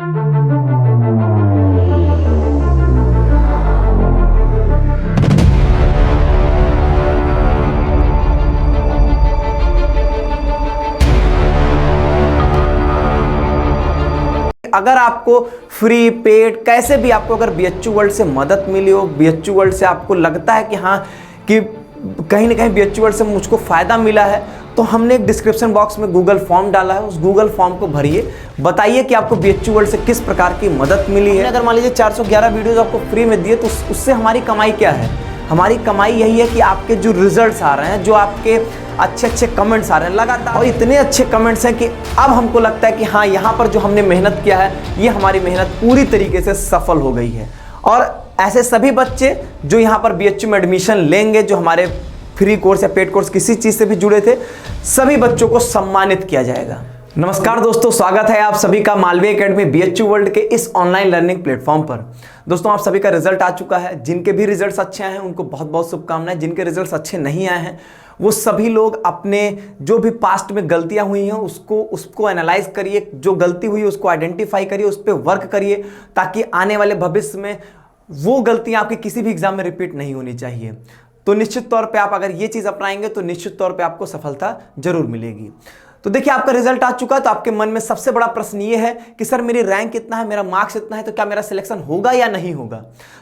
अगर आपको free paid कैसे भी आपको अगर बीएचयू वर्ल्ड से मदद मिली हो, बीएचयू वर्ल्ड से आपको लगता है कि हाँ कि कहीं ना कहीं बीएचयू वर्ल्ड से मुझको फ़ायदा मिला है, तो हमने एक डिस्क्रिप्शन बॉक्स में गूगल फॉर्म डाला है। उस गूगल फॉर्म को भरिए, बताइए कि आपको बीएचयू वर्ल्ड से किस प्रकार की मदद मिली है। अगर मान लीजिए 411 वीडियोज़ आपको फ्री में दिए तो उससे हमारी कमाई क्या है? हमारी कमाई यही है कि आपके जो रिजल्ट्स आ रहे हैं, जो आपके अच्छे अच्छे कमेंट्स आ रहे हैं लगातार, और इतने अच्छे कमेंट्स हैं कि अब हमको लगता है कि हाँ, यहाँ पर जो हमने मेहनत किया है ये हमारी मेहनत पूरी तरीके से सफल हो गई है। और ऐसे सभी बच्चे जो यहाँ पर बीएचयू में एडमिशन लेंगे, जो हमारे फ्री कोर्स या पेड कोर्स किसी चीज़ से भी जुड़े थे, सभी बच्चों को सम्मानित किया जाएगा। नमस्कार दोस्तों, स्वागत है आप सभी का मालवीय एकेडमी बीएचयू वर्ल्ड के इस ऑनलाइन लर्निंग प्लेटफॉर्म पर। दोस्तों, आप सभी का रिजल्ट आ चुका है। जिनके भी रिजल्ट्स अच्छे आए हैं उनको बहुत बहुत शुभकामनाएं। जिनके रिजल्ट्स अच्छे नहीं आए हैं वो सभी लोग अपने जो भी पास्ट में गलतियां हुई हैं उसको एनालाइज करिए, जो गलती हुई उसको आइडेंटिफाई करिए, उस पर वर्क करिए, ताकि आने वाले भविष्य में वो गलतियां आपके किसी भी एग्जाम में रिपीट नहीं होनी चाहिए। तो निश्चित तौर पे आप अगर ये चीज़ अपनाएंगे तो निश्चित तौर पे आपको सफलता जरूर मिलेगी। तो देखिए, आपका रिजल्ट आ चुका है, तो आपके मन में सबसे बड़ा प्रश्न ये है कि सर मेरी रैंक कितना है, मेरा मार्क्स इतना है, तो क्या मेरा सिलेक्शन होगा या नहीं होगा।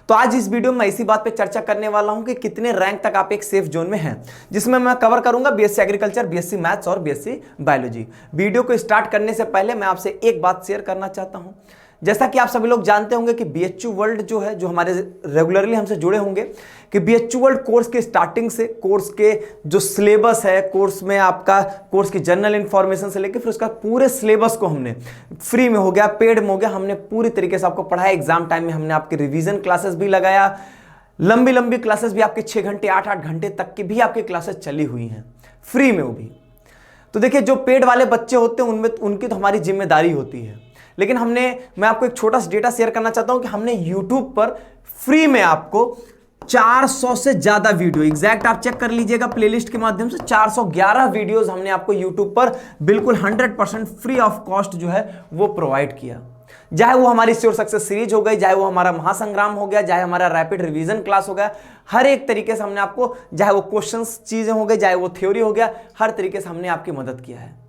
तो आज इस वीडियो में इसी बात पे चर्चा करने वाला हूं कि कितने रैंक तक आप एक सेफ जोन में हैं, जिसमें मैं कवर करूंगा बीएससी एग्रीकल्चर, बीएससी मैथ्स और बीएससी बायोलॉजी। वीडियो को स्टार्ट करने से पहले मैं आपसे एक बात शेयर करना चाहता हूं। जैसा कि आप सभी लोग जानते होंगे कि बीएचयू वर्ल्ड जो है, जो हमारे रेगुलरली हमसे जुड़े होंगे, कि बीएचयू वर्ल्ड कोर्स के स्टार्टिंग से कोर्स के जो सिलेबस है, कोर्स में आपका कोर्स की जनरल इंफॉर्मेशन से लेकर फिर उसका पूरे सिलेबस को हमने फ्री में हो गया, पेड में हो गया, हमने पूरी तरीके से आपको पढ़ाया। एग्जाम टाइम में हमने आपके रिविजन क्लासेस भी लगाया, लंबी लंबी क्लासेस भी, आपके 6 घंटे 8-8 घंटे तक की भी आपकी क्लासेस चली हुई हैं फ्री में, वो भी। तो देखिए, जो पेड वाले बच्चे होते हैं उनमें उनकी तो हमारी जिम्मेदारी होती है, लेकिन मैं आपको एक छोटा सा डेटा शेयर करना चाहता हूं कि हमने YouTube पर फ्री में आपको 400 से ज्यादा वीडियो, एग्जैक्ट आप चेक कर लीजिएगा प्लेलिस्ट के माध्यम से, 411 वीडियोस हमने आपको YouTube पर बिल्कुल 100% फ्री ऑफ कॉस्ट जो है वो प्रोवाइड किया। चाहे वो हमारी श्योर सक्सेस सीरीज हो गई, चाहे वो हमारा महासंग्राम हो गया, चाहे हमारा रैपिड रिवीजन क्लास हो गया, हर एक तरीके से हमने आपको, चाहे वो क्वेश्चंस चीजें हो गई, चाहे वो थ्योरी हो गया, हर तरीके से हमने आपकी मदद किया है।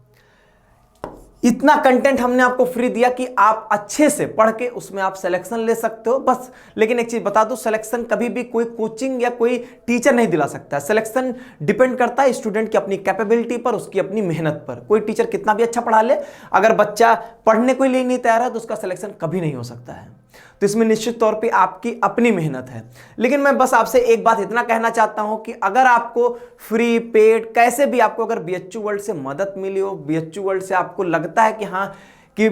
इतना कंटेंट हमने आपको फ्री दिया कि आप अच्छे से पढ़ के उसमें आप सिलेक्शन ले सकते हो बस। लेकिन एक चीज बता दूं, सिलेक्शन कभी भी कोई कोचिंग या कोई टीचर नहीं दिला सकता है। सिलेक्शन डिपेंड करता है स्टूडेंट की अपनी कैपेबिलिटी पर, उसकी अपनी मेहनत पर। कोई टीचर कितना भी अच्छा पढ़ा ले, अगर बच्चा पढ़ने के लिए नहीं तैयार है तो उसका सिलेक्शन कभी नहीं हो सकता है। तो इसमें निश्चित तौर पे आपकी अपनी मेहनत है। लेकिन मैं बस आपसे एक बात इतना कहना चाहता हूं कि अगर आपको फ्री पेड कैसे भी आपको अगर बीएचयू वर्ल्ड से मदद मिली हो, बीएचयू वर्ल्ड से आपको लगता है कि हाँ कि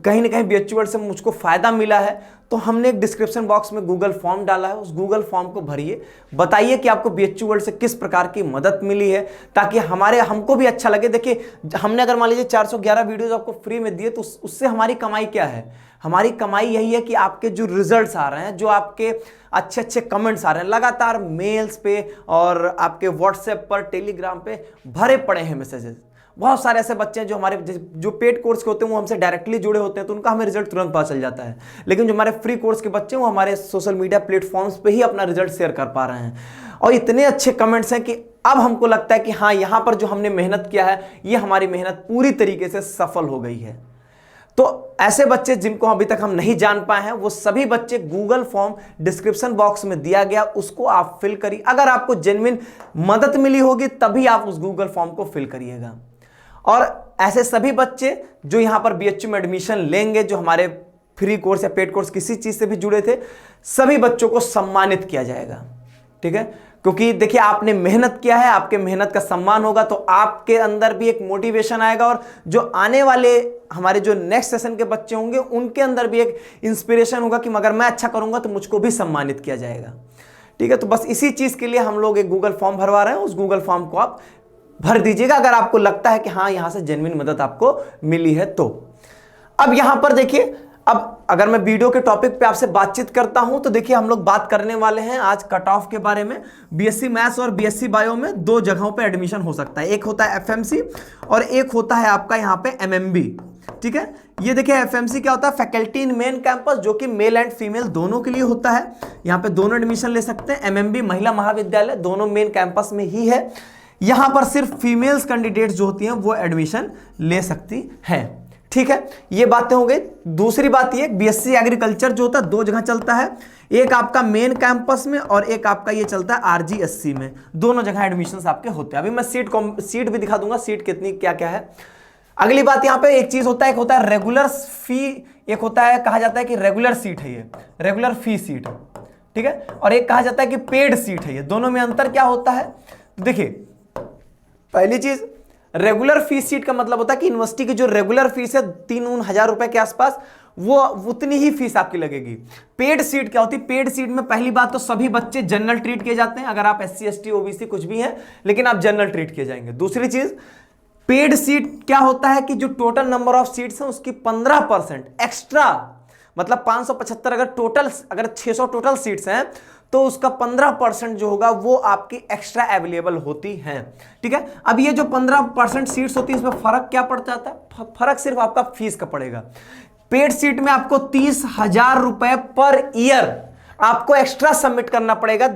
कहीं ना कहीं बीएचयू वर्ल्ड से मुझको फायदा मिला है, तो हमने एक डिस्क्रिप्शन बॉक्स में गूगल फॉर्म डाला है। उस गूगल फॉर्म को भरिए, बताइए कि आपको बीएचयू वर्ल्ड से किस प्रकार की मदद मिली है, ताकि हमको भी अच्छा लगे। देखिए, हमने अगर मान लीजिए 411 वीडियोज आपको फ्री में दिए तो उससे हमारी कमाई क्या है? हमारी कमाई यही है कि आपके जो रिजल्ट्स आ रहे हैं, जो आपके अच्छे अच्छे कमेंट्स आ रहे हैं, लगातार मेल्स पे और आपके व्हाट्सएप पर, टेलीग्राम पे भरे पड़े हैं मैसेजेस। बहुत सारे ऐसे बच्चे हैं जो हमारे जो पेड कोर्स के होते हैं वो हमसे डायरेक्टली जुड़े होते हैं, तो उनका हमें रिजल्ट तुरंत पता चल जाता है। लेकिन जो हमारे फ्री कोर्स के बच्चे हैं वो हमारे सोशल मीडिया प्लेटफॉर्म्स पे ही अपना रिजल्ट शेयर कर पा रहे हैं, और इतने अच्छे कमेंट्स हैं कि अब हमको लगता है कि हाँ, यहाँ पर जो हमने मेहनत किया है ये हमारी मेहनत पूरी तरीके से सफल हो गई है। तो ऐसे बच्चे जिनको अभी तक हम नहीं जान पाए हैं, वो सभी बच्चे गूगल फॉर्म डिस्क्रिप्शन बॉक्स में दिया गया, उसको आप फिल करिए। अगर आपको जेन्युइन मदद मिली होगी तभी आप उस गूगल फॉर्म को फिल करिएगा। और ऐसे सभी बच्चे जो यहां पर बीएचयू में एडमिशन लेंगे, जो हमारे फ्री कोर्स या पेड कोर्स किसी चीज से भी जुड़े थे, सभी बच्चों को सम्मानित किया जाएगा। ठीक है, क्योंकि देखिए, आपने मेहनत किया है, आपके मेहनत का सम्मान होगा तो आपके अंदर भी एक मोटिवेशन आएगा, और जो आने वाले हमारे जो नेक्स्ट सेशन के बच्चे होंगे उनके अंदर भी एक इंस्पिरेशन होगा कि अगर मैं अच्छा करूंगा तो मुझको भी सम्मानित किया जाएगा। ठीक है, तो बस इसी चीज के लिए हम लोग एक गूगल फॉर्म भरवा रहे हैं। उस गूगल फॉर्म को आप भर दीजिएगा अगर आपको लगता है कि हाँ, यहां से जेन्युइन मदद आपको मिली है तो। अब यहां पर देखिए, अब अगर मैं वीडियो के टॉपिक पे आपसे बातचीत करता हूं तो देखिए हम लोग बात करने वाले हैं आज कट ऑफ के बारे में। बीएससी मैथ्स और बीएससी बायो में दो जगहों पे एडमिशन हो सकता है, एक होता है एफएमसी और एक होता है आपका यहाँ पे एमएमबी। ठीक है, ये देखिए एफएमसी क्या होता है, फैकल्टी इन मेन कैंपस, जो कि मेल एंड फीमेल दोनों के लिए होता है। यहाँ पे दोनों एडमिशन ले सकते हैं। एमएमबी महिला महाविद्यालय, दोनों मेन कैंपस में ही है। यहाँ पर सिर्फ फीमेल्स कैंडिडेट्स जो होती हैं वो एडमिशन ले सकती हैं। ठीक है, ये बातें हो गई। दूसरी बात ये, बीएससी एग्रीकल्चर जो होता है दो जगह चलता है, एक आपका मेन कैंपस में और एक आपका ये चलता है आरजीएससी में। दोनों जगह एडमिशंस आपके होते हैं। अभी मैं सीट भी दिखा दूंगा, सीट कितनी क्या क्या है। अगली बात यहाँ पे एक चीज होता है, एक होता है रेगुलर फी, एक होता है कहा जाता है कि रेगुलर सीट है, ये रेगुलर फी सीट। ठीक है, और एक कहा जाता है कि पेड सीट है। ये दोनों में अंतर क्या होता है, तो देखिए पहली चीज, रेगुलर फीस सीट का मतलब होता है कि यूनिवर्सिटी की जो रेगुलर फीस है 3-4 रुपए के आसपास, वो उतनी ही फीस आपकी लगेगी। पेड सीट क्या होती है, पेड सीट में पहली बात तो सभी बच्चे जनरल ट्रीट किए जाते हैं, अगर आप SC ST OBC कुछ भी हैं, लेकिन आप जनरल ट्रीट किए जाएंगे। दूसरी चीज, पेड सीट क्या होता है कि जो टोटल नंबर ऑफ सीट्स हैं उसकी 15% एक्स्ट्रा, मतलब 575 अगर 600 टोटल सीट्स हैं तो उसका 15% जो होगा वो आपकी एक्स्ट्रा अवेलेबल होती हैं। ठीक है, अब ये जो 15% सीट्स होती है इसमें फर्क क्या पड़ जाता है, फर्क सिर्फ आपका फीस का पड़ेगा। पेड सीट में आपको 30,000 रुपए पर ईयर आपको एक्स्ट्रा सबमिट करना पड़ेगा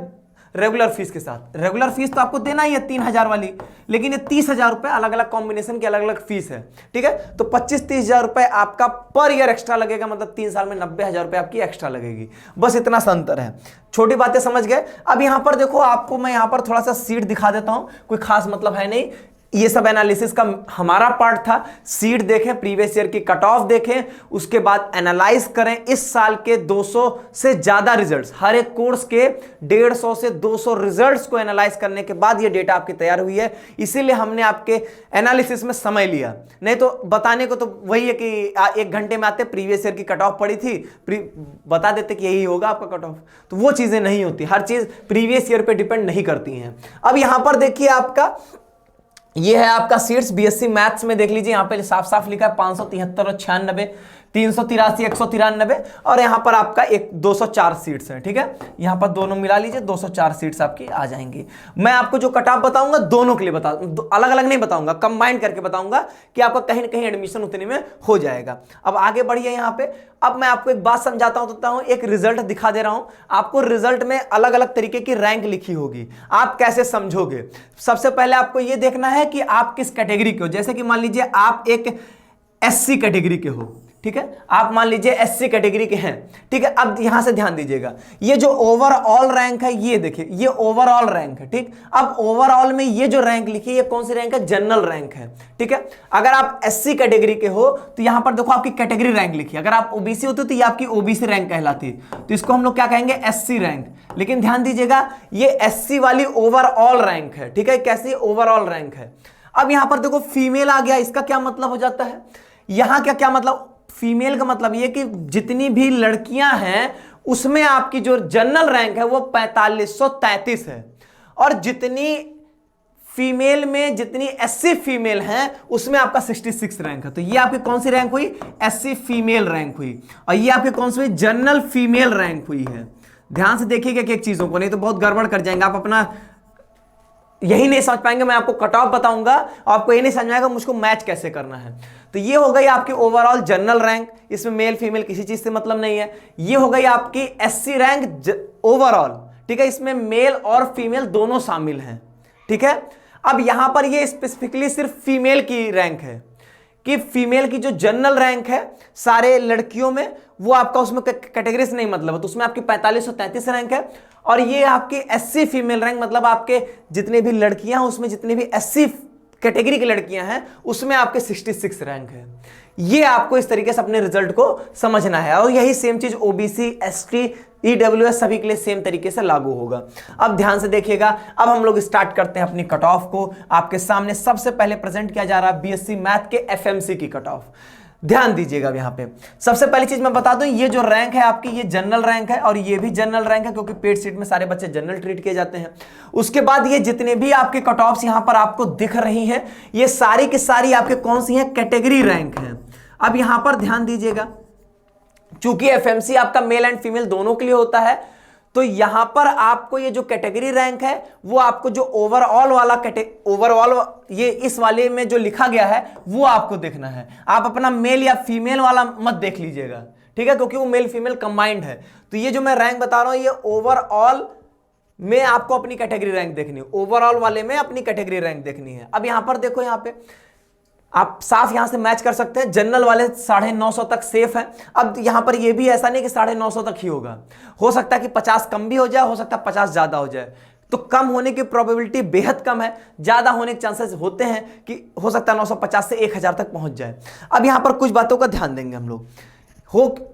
रेगुलर फीस के साथ। रेगुलर फीस तो आपको देना ही है 3,000 वाली, लेकिन ये 30,000 रुपए अलग अलग कॉम्बिनेशन की अलग अलग फीस है। ठीक है, तो 25-30,000 रुपए आपका पर ईयर एक्स्ट्रा लगेगा, मतलब 3 साल में 90,000 रुपए आपकी एक्स्ट्रा लगेगी। बस इतना सा अंतर है, छोटी बातें समझ गए। अब यहां पर देखो, आपको मैं यहां पर थोड़ा सा सीट दिखा देता हूं, कोई खास मतलब है नहीं, ये सब एनालिसिस का हमारा पार्ट था। सीट देखें, प्रीवियस ईयर की कट ऑफ देखें, उसके बाद एनालाइज करें इस साल के 200 से ज्यादा रिजल्ट्स, हर एक कोर्स के 150 से 200 रिजल्ट्स को एनालाइज करने के बाद ये डेटा आपकी तैयार हुई है। इसीलिए हमने आपके एनालिसिस में समय लिया, नहीं तो बताने को तो वही है कि 1 घंटे में आते, प्रीवियस ईयर की कट ऑफ पड़ी थी, बता देते कि यही होगा आपका कट ऑफ, तो वो चीजें नहीं होती। हर चीज प्रीवियस ईयर पे डिपेंड नहीं करती हैं। अब यहां पर देखिए, आपका ये है आपका सीट्स बीएससी मैथ्स में, देख लीजिए यहाँ पे साफ साफ लिखा है 573 और 96, 383, 193 और यहाँ पर आपका 204 सीट्स हैं। ठीक है, यहाँ पर दोनों मिला लीजिए, 204 सीट्स आपकी आ जाएंगी। मैं आपको जो कट ऑफ बताऊंगा दोनों के लिए अलग अलग नहीं बताऊंगा, कंबाइन करके बताऊंगा कि आपका कहीं ना कहीं एडमिशन उतने में हो जाएगा। अब आगे बढ़िए यहाँ पे, अब मैं आपको एक बात समझाता हूं, एक रिजल्ट दिखा दे रहा हूं आपको। रिजल्ट में अलग अलग तरीके की रैंक लिखी होगी, आप कैसे समझोगे। सबसे पहले आपको यह देखना है कि आप किस कैटेगरी के हो। जैसे कि मान लीजिए आप एक SC कैटेगरी के हो, ठीक है, आप मान लीजिए SC कैटेगरी के हैं। ठीक है, अब यहां से ध्यान दीजिएगा, ये जो ओवरऑल रैंक है, ये देखिए ये ओवरऑल रैंक है। ठीक, अब ओवरऑल में ये जो रैंक लिखी है, ये कौन सी रैंक है, जनरल रैंक है। ठीक है, अगर आप SC कैटेगरी के हो तो यहां पर देखो आपकी कैटेगरी रैंक लिखी है। अगर आप OBC होते तो ये आपकी OBC रैंक कहलाती, तो इसको हम लोग क्या कहेंगे, SC रैंक। लेकिन ध्यान दीजिएगा, ये SC वाली ओवरऑल रैंक है। ठीक है, कैसी ओवरऑल रैंक है। अब यहां पर देखो फीमेल आ गया, इसका क्या मतलब हो जाता है, यहां क्या मतलब, फीमेल का मतलब ये कि जितनी भी लड़कियां हैं उसमें आपकी जो जनरल रैंक है वो 4533 है, और जितनी फीमेल में जितनी SC फीमेल हैं उसमें आपका 66 रैंक है। तो ये आपकी कौन सी रैंक हुई, SC फीमेल रैंक हुई, और ये आपकी कौन सी हुई, जनरल फीमेल रैंक हुई है। ध्यान से देखिएगा कि एक चीजों को, नहीं तो बहुत गड़बड़ कर जाएंगे, आप अपना यही नहीं समझ पाएंगे। मैं आपको कट ऑफ बताऊंगा, आपको ये नहीं समझ आएगा मुझको मैच कैसे करना है। तो ये हो गई आपकी ओवरऑल जनरल रैंक, इसमें मेल फीमेल किसी चीज से मतलब नहीं है। ये हो गई आपकी SC रैंक ओवरऑल। ठीक है, इसमें मेल और फीमेल दोनों शामिल हैं। ठीक है, अब यहां पर ये स्पेसिफिकली सिर्फ फीमेल की रैंक है, कि फीमेल की जो जनरल रैंक है सारे लड़कियों में, वो आपका उसमें कैटेगरी से नहीं मतलब है, तो उसमें आपकी 4533 रैंक है। और ये आपकी SC फीमेल रैंक, मतलब आपके जितने भी लड़कियां हैं उसमें जितने भी SC कैटेगरी की लड़कियां हैं उसमें आपके 66 रैंक है। ये आपको इस तरीके से अपने रिजल्ट को समझना है, और यही सेम चीज OBC ST EWS सभी के लिए सेम तरीके से लागू होगा। अब ध्यान से देखिएगा, अब हम लोग स्टार्ट करते हैं अपनी कट ऑफ को। आपके सामने सबसे पहले प्रेजेंट किया जा रहा है BSc मैथ के FMC की कट ऑफ। ध्यान दीजिएगा, अब यहां पे सबसे पहली चीज मैं बता दूं, ये जो रैंक है आपकी, ये जनरल रैंक है, और ये भी जनरल रैंक है क्योंकि पेड सीट में सारे बच्चे जनरल ट्रीट किए जाते हैं। उसके बाद ये जितने भी आपके कट ऑफ्स यहां पर आपको दिख रही हैं, ये सारी की सारी आपके कौन सी हैं, कैटेगरी रैंक हैं। अब यहां पर ध्यान दीजिएगा, चूंकि एफएमसी आपका मेल एंड फीमेल दोनों के लिए होता है, तो यहां पर आपको ये जो कैटेगरी रैंक है वो आपको जो ओवरऑल वाला ओवरऑल ये इस वाले में जो लिखा गया है वो आपको देखना है। आप अपना मेल या फीमेल वाला मत देख लीजिएगा, ठीक है, क्योंकि वो मेल फीमेल कंबाइंड है। तो ये जो मैं रैंक बता रहा हूं ये ओवरऑल में आपको अपनी कैटेगरी रैंक देखनी है, ओवरऑल वाले में अपनी कैटेगरी रैंक देखनी है। अब यहां पर देखो, यहां पे आप साफ यहां से मैच कर सकते हैं, जनरल वाले 950 तक सेफ है। अब यहां पर ये भी ऐसा नहीं कि 950 तक ही होगा, हो सकता है कि 50 कम भी हो जाए, हो सकता है 50 ज्यादा हो जाए। तो कम होने की प्रोबेबिलिटी बेहद कम है, ज्यादा होने के चांसेस होते हैं कि हो सकता है 950 से 1000 तक पहुंच जाए। अब यहां पर कुछ बातों का ध्यान देंगे हम लोग।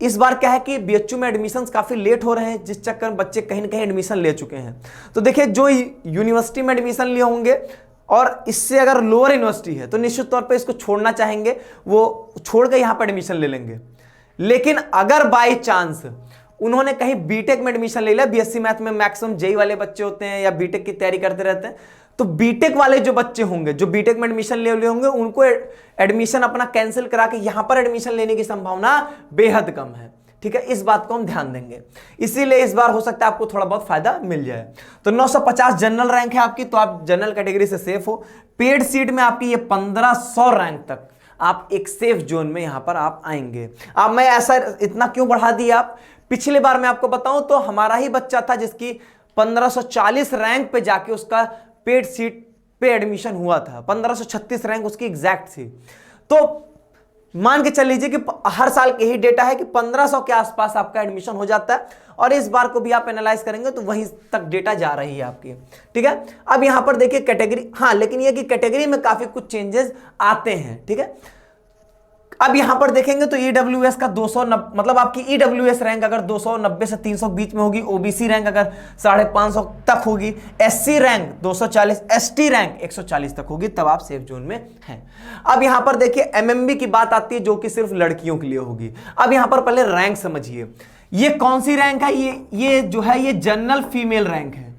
इस बार क्या है कि बीएचयू में एडमिशन काफी लेट हो रहे हैं, जिस चक्कर में बच्चे कहीं ना कहीं एडमिशन ले चुके हैं। तो देखिए, जो यूनिवर्सिटी में एडमिशन लिए होंगे और इससे अगर लोअर यूनिवर्सिटी है तो निश्चित तौर पे इसको छोड़ना चाहेंगे, वो छोड़ के यहां पर एडमिशन ले लेंगे। लेकिन अगर बाय चांस उन्होंने कहीं बीटेक में एडमिशन ले लिया, बीएससी मैथ में मैक्सिमम जेई वाले बच्चे होते हैं या बीटेक की तैयारी करते रहते हैं, तो बीटेक वाले जो बच्चे होंगे जो बीटेक में एडमिशन ले होंगे उनको एडमिशन अपना कैंसिल करा के यहां पर एडमिशन लेने की संभावना बेहद कम है, ठीक है। इस बात को हम ध्यान देंगे, इसीलिए इस बार हो सकता है आपको थोड़ा बहुत फायदा मिल जाए। तो 950 जनरल रैंक है आपकी, तो आप जनरल कैटेगरी से सेफ हो। पेड सीट में आपकी ये 1500 रैंक तक आप एक सेफ जोन में यहां पर आप आएंगे। अब मैं ऐसा इतना क्यों बढ़ा दिया, आप पिछले बार मैं आपको बताऊं तो हमारा ही बच्चा था जिसकी 1540 रैंक पे जाके उसका पेड सीट पे एडमिशन हुआ था, 1536 रैंक उसकी एग्जैक्ट थी। तो मान के चल लीजिए कि हर साल के ही डेटा है कि 1500 के आसपास आपका एडमिशन हो जाता है, और इस बार को भी आप एनालाइज करेंगे तो वहीं तक डेटा जा रही है आपकी, ठीक है। अब यहां पर देखिए कैटेगरी, हाँ लेकिन यह कि कैटेगरी में काफी कुछ चेंजेस आते हैं, ठीक है। अब यहां पर देखेंगे तो ईडब्ल्यूएस का 290, मतलब आपकी ईडब्ल्यूएस रैंक अगर 290 से 300 बीच में होगी, ओबीसी रैंक अगर 550 तक होगी, एससी रैंक 240, एसटी रैंक 140 तक होगी, तब आप सेफ जोन में हैं। अब यहां पर देखिए एमएमबी की बात आती है जो कि सिर्फ लड़कियों के लिए होगी। अब यहां पर पहले रैंक समझिए, ये कौन सी रैंक है, ये जो है ये जनरल फीमेल रैंक है,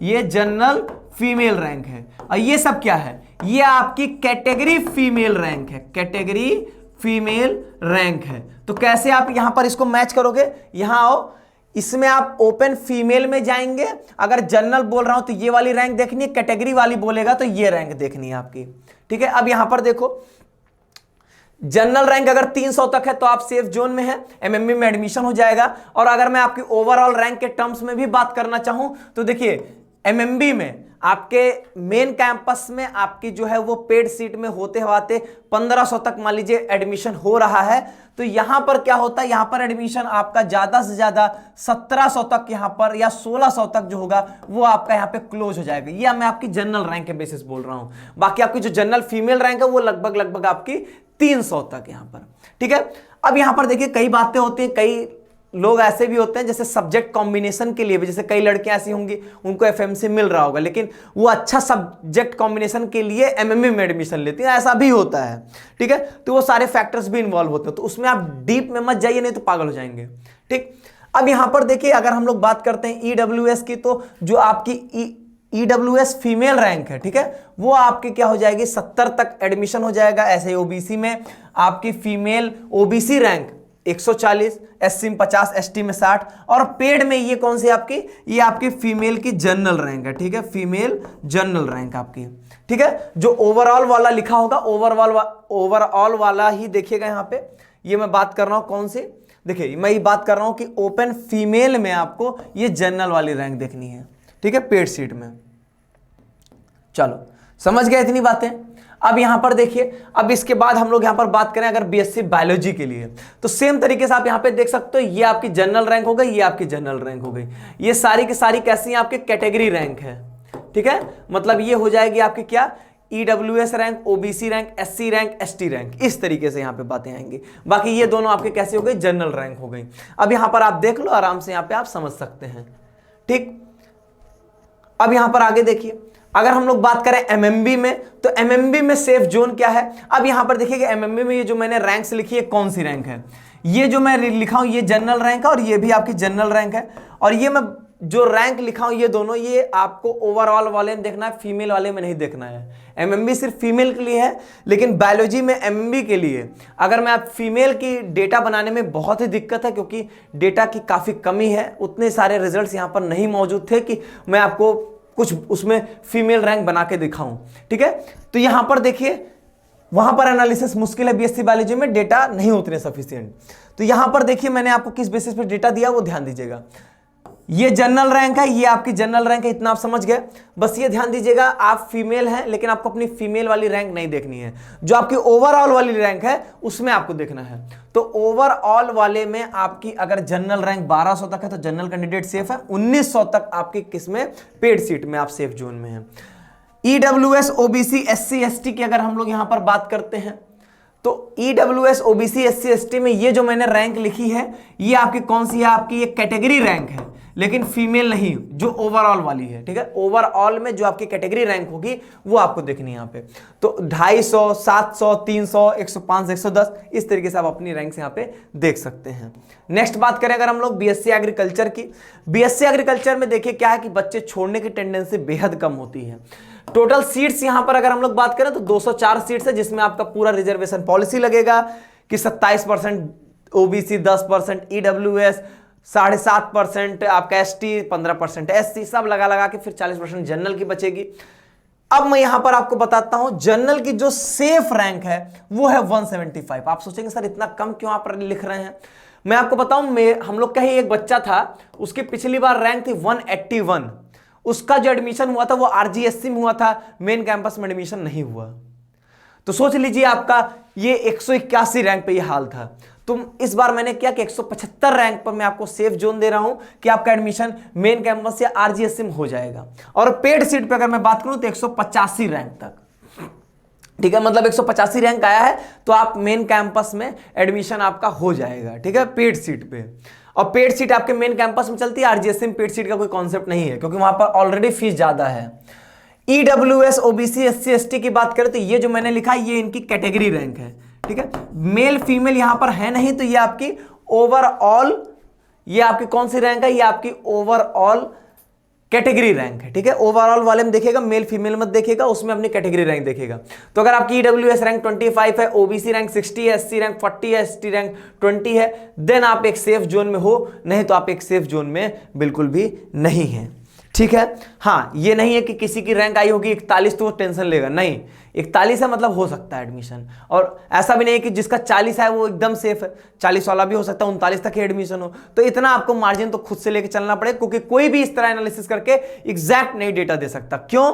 ये जनरल फीमेल रैंक है। और ये सब क्या है, ये आपकी कैटेगरी फीमेल रैंक है, कैटेगरी फीमेल रैंक है। तो कैसे आप यहां पर इसको मैच करोगे, यहां आओ, इसमें आप ओपन फीमेल में जाएंगे, अगर जनरल बोल रहा हूं तो ये वाली रैंक देखनी है, कैटेगरी वाली बोलेगा तो ये रैंक देखनी है आपकी, ठीक है। अब यहां पर देखो जनरल रैंक अगर 300 तक है तो आप सेफ जोन में है, एमएमबी में एडमिशन हो जाएगा। और अगर मैं आपकी ओवरऑल रैंक के टर्म्स में भी बात करना चाहूं तो देखिए एमएमबी में आपके मेन कैंपस में आपकी जो है वो पेड सीट में होते होते 1500 तक मान लीजिए एडमिशन हो रहा है, तो यहां पर क्या होता है, यहां पर एडमिशन आपका ज्यादा से ज्यादा 1700 तक यहां पर या 1600 तक जो होगा वो आपका यहां पे क्लोज हो जाएगा। ये मैं आपकी जनरल रैंक के बेसिस बोल रहा हूं, बाकी आपकी जो जनरल फीमेल रैंक है वो लगभग आपकी 300 तक यहां पर, ठीक है। अब यहां पर देखिए कई बातें होती हैं, कई लोग ऐसे भी होते हैं जैसे सब्जेक्ट कॉम्बिनेशन के लिए भी, जैसे कई लड़कियां ऐसी होंगी उनको एफएमसी मिल रहा होगा लेकिन वो अच्छा सब्जेक्ट कॉम्बिनेशन के लिए एमएमबी में एडमिशन लेती हैं, ऐसा भी होता है, ठीक है। तो वो सारे फैक्टर्स भी इन्वॉल्व होते हैं, तो उसमें आप डीप में मत जाइए नहीं तो पागल हो जाएंगे, ठीक। अब यहां पर देखिए अगर हम लोग बात करते हैं ईडब्ल्यूएस की, तो जो आपकी ईडब्ल्यूएस फीमेल रैंक है, ठीक है, वो आपकी क्या हो जाएगी 70 तक एडमिशन हो जाएगा। ऐसे ओबीसी में आपकी फीमेल ओबीसी रैंक 140, एससी में 50, एसटी में 60, और पेड में ये कौन सी आपकी, ये आपकी फीमेल की जनरल रैंक है, ठीक है, फीमेल जनरल रैंक आपकी, ठीक है। जो ओवरऑल वाला लिखा होगा ओवरऑल वाला ही देखिएगा यहां पे, ये मैं बात कर रहा हूं कौन सी, देखिए मैं ये बात कर रहा हूं कि ओपन फीमेल में आपको ये जनरल वाली रैंक देखनी है, ठीक है, पेड सीट में। चलो समझ गए इतनी बातें। अब यहां पर देखिए, अब इसके बाद हम लोग यहां पर बात करें अगर बीएससी बायोलॉजी के लिए, तो सेम तरीके से आप यहां पे देख सकते हो, ये आपकी जनरल रैंक हो गई, ये आपकी जनरल रैंक हो गई, ये सारी की सारी कैसी हैं आपकी कैटेगरी रैंक है, ठीक है। मतलब ये हो जाएगी आपकी क्या, EWS rank, OBC rank, SC rank, ST rank, इस तरीके से यहां पे बातें आएंगी। बाकी ये दोनों आपके कैसे हो गई, जनरल रैंक हो गई। अब यहां पर आप देख लो आराम से, यहां पे आप समझ सकते हैं, ठीक। अब यहां पर आगे देखिए, अगर हम लोग बात करें एमएमबी में, तो एमएमबी में सेफ जोन क्या है। अब यहां पर देखिए एमएमबी में ये जो मैंने रैंक्स लिखी है कौन सी रैंक है, ये जो मैं लिखा हूं ये जनरल रैंक है और ये भी आपकी जनरल रैंक है। और ये मैं जो रैंक लिखा हूं ये दोनों, ये आपको ओवरऑल वाले में देखना है, फीमेल वाले में नहीं देखना है। एमएमबी सिर्फ फीमेल के लिए है, लेकिन बायोलॉजी में एमएमबी के लिए अगर मैं आप फीमेल की डेटा बनाने में बहुत ही दिक्कत है, क्योंकि डेटा की काफ़ी कमी है, उतने सारे रिजल्ट्स यहाँ पर नहीं मौजूद थे कि मैं आपको कुछ उसमें फीमेल रैंक बना के दिखाऊं। ठीक है, तो यहाँ पर देखिए वहां पर एनालिसिस मुश्किल है, बीएससी बायोलॉजी में डेटा नहीं उतने सफिशिएंट। तो यहां पर देखिए मैंने आपको किस बेसिस पर डेटा दिया वो ध्यान दीजिएगा। ये जनरल रैंक है, ये आपकी जनरल रैंक है, इतना आप समझ गए। बस ये ध्यान दीजिएगा आप फीमेल हैं, लेकिन आपको अपनी फीमेल वाली रैंक नहीं देखनी है, जो आपकी ओवरऑल वाली रैंक है उसमें आपको देखना है। तो ओवरऑल वाले में आपकी अगर जनरल रैंक 1200 तक है तो जनरल कैंडिडेट सेफ है, 1900 तक आपकी किसमें, पेड सीट में आप सेफ जोन में है। ईडब्ल्यूएस ओबीसी एससी एसटी की अगर हम लोग यहां पर बात करते हैं तो ईडब्ल्यूएस ओबीसी एससी एसटी में ये जो मैंने रैंक लिखी है ये आपकी कौन सी है, आपकी ये कैटेगरी रैंक है, लेकिन फीमेल नहीं, जो ओवरऑल वाली है। ठीक है, ओवरऑल में जो आपकी कैटेगरी रैंक होगी वो आपको देखनी है यहाँ पे। तो 250, 700, 300, 105, 110 इस तरीके से आप अपनी रैंक्स यहाँ पे देख सकते हैं। नेक्स्ट बात करें अगर हम लोग बीएससी एग्रीकल्चर की, बीएससी एग्रीकल्चर में देखिए क्या है कि बच्चे छोड़ने की टेंडेंसी बेहद कम होती है। टोटल सीट्स यहां पर अगर हम लोग बात करें तो 204 सीट्स है, जिसमें आपका पूरा रिजर्वेशन पॉलिसी लगेगा कि 27% ओबीसी, 10% ईडब्ल्यूएस, 7.5% आपका एसटी, 15% एससी, सब लगा के फिर 40% जनरल की बचेगी। अब मैं यहां पर आपको बताता हूं जनरल की जो सेफ रैंक है वो है 175। आप सोचेंगे सर इतना कम क्यों आप लिख रहे हैं, मैं आपको बताऊं, हम लोग का ही एक बच्चा था, उसकी पिछली बार रैंक थी 181, उसका जो एडमिशन हुआ था वो आरजीएससी में हुआ था, मेन कैंपस में एडमिशन नहीं हुआ। तो सोच लीजिए आपका ये 181 रैंक पे ये हाल था। तो इस बार मैंने क्या कि 175 रैंक पर मैं आपको सेफ जोन दे रहा हूं कि आपका एडमिशन मेन कैंपस या आरजीएससी में हो जाएगा। और पेड सीट पे अगर मैं बात करूं तो 185 रैंक तक, ठीक है, मतलब 185 रैंक आया है तो आप मेन कैंपस में एडमिशन आपका हो जाएगा। ठीक है, पेड सीट पे। और पेड सीट आपके मेन कैंपस में चलती है, आरजीएससी में पेड सीट का कोई कॉन्सेप्ट नहीं है, क्योंकि वहां पर ऑलरेडी फीस ज्यादा है। ईडब्ल्यूएस ओबीसी एससी एसटी की बात करें तो ये जो मैंने लिखा है ये इनकी कैटेगरी रैंक है। ठीक है, मेल फीमेल यहां पर है नहीं, तो ये आपकी ओवरऑल, ये आपकी कौन सी रैंक है, ये आपकी ओवरऑल कैटेगरी रैंक है। ठीक है, ओवरऑल वाले में देखेगा, मेल फीमेल मत देखेगा, उसमें अपनी कैटेगरी रैंक देखेगा। तो अगर आपकी ईडब्ल्यूएस रैंक 25 है, ओबीसी रैंक 60 है, एससी रैंक 40 है, एसटी रैंक 20 है, देन आप एक सेफ जोन में हो, नहीं तो आप एक सेफ जोन में बिल्कुल भी नहीं है। ठीक है, हाँ, ये नहीं है कि किसी की रैंक आई होगी 41 तो वो टेंशन लेगा, नहीं, 41 है मतलब हो सकता है एडमिशन। और ऐसा भी नहीं है कि जिसका 40 है वो एकदम सेफ है, 40 वाला भी हो सकता है 39 तक ही एडमिशन हो। तो इतना आपको मार्जिन तो खुद से लेके चलना पड़ेगा, क्योंकि कोई भी इस तरह एनालिसिस करके एग्जैक्ट नहीं डेटा दे सकता। क्यों?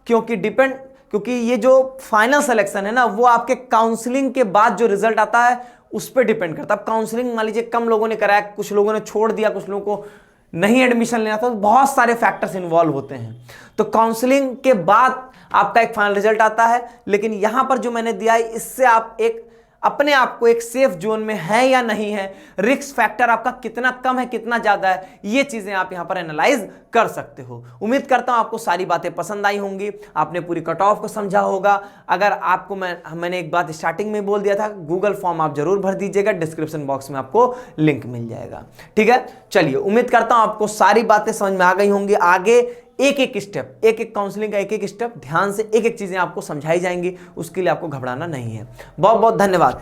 क्योंकि ये जो फाइनल सिलेक्शन है ना वो आपके काउंसलिंग के बाद जो रिजल्ट आता है उस पर डिपेंड करता है। अब काउंसलिंग मान लीजिए कम लोगों ने कराया, कुछ लोगों ने छोड़ दिया, कुछ लोगों को नहीं एडमिशन लेना था, तो बहुत सारे फैक्टर्स इन्वॉल्व होते हैं। तो काउंसलिंग के बाद आपका एक फाइनल रिजल्ट आता है, लेकिन यहां पर जो मैंने दिया है इससे आप एक अपने आप को एक सेफ जोन में है या नहीं है, रिस्क फैक्टर आपका कितना कम है कितना ज्यादा है, ये चीजें आप यहां पर एनालाइज कर सकते हो। उम्मीद करता हूं आपको सारी बातें पसंद आई होंगी, आपने पूरी कट ऑफ को समझा होगा। अगर आपको मैंने एक बात स्टार्टिंग में बोल दिया था, गूगल फॉर्म आप जरूर भर दीजिएगा, डिस्क्रिप्शन बॉक्स में आपको लिंक मिल जाएगा। ठीक है, चलिए, उम्मीद करता हूं आपको सारी बातें समझ में आ गई होंगी। आगे एक एक स्टेप, एक एक काउंसलिंग का एक एक स्टेप ध्यान से एक एक चीजें आपको समझाई जाएंगी, उसके लिए आपको घबराना नहीं है। बहुत बहुत धन्यवाद।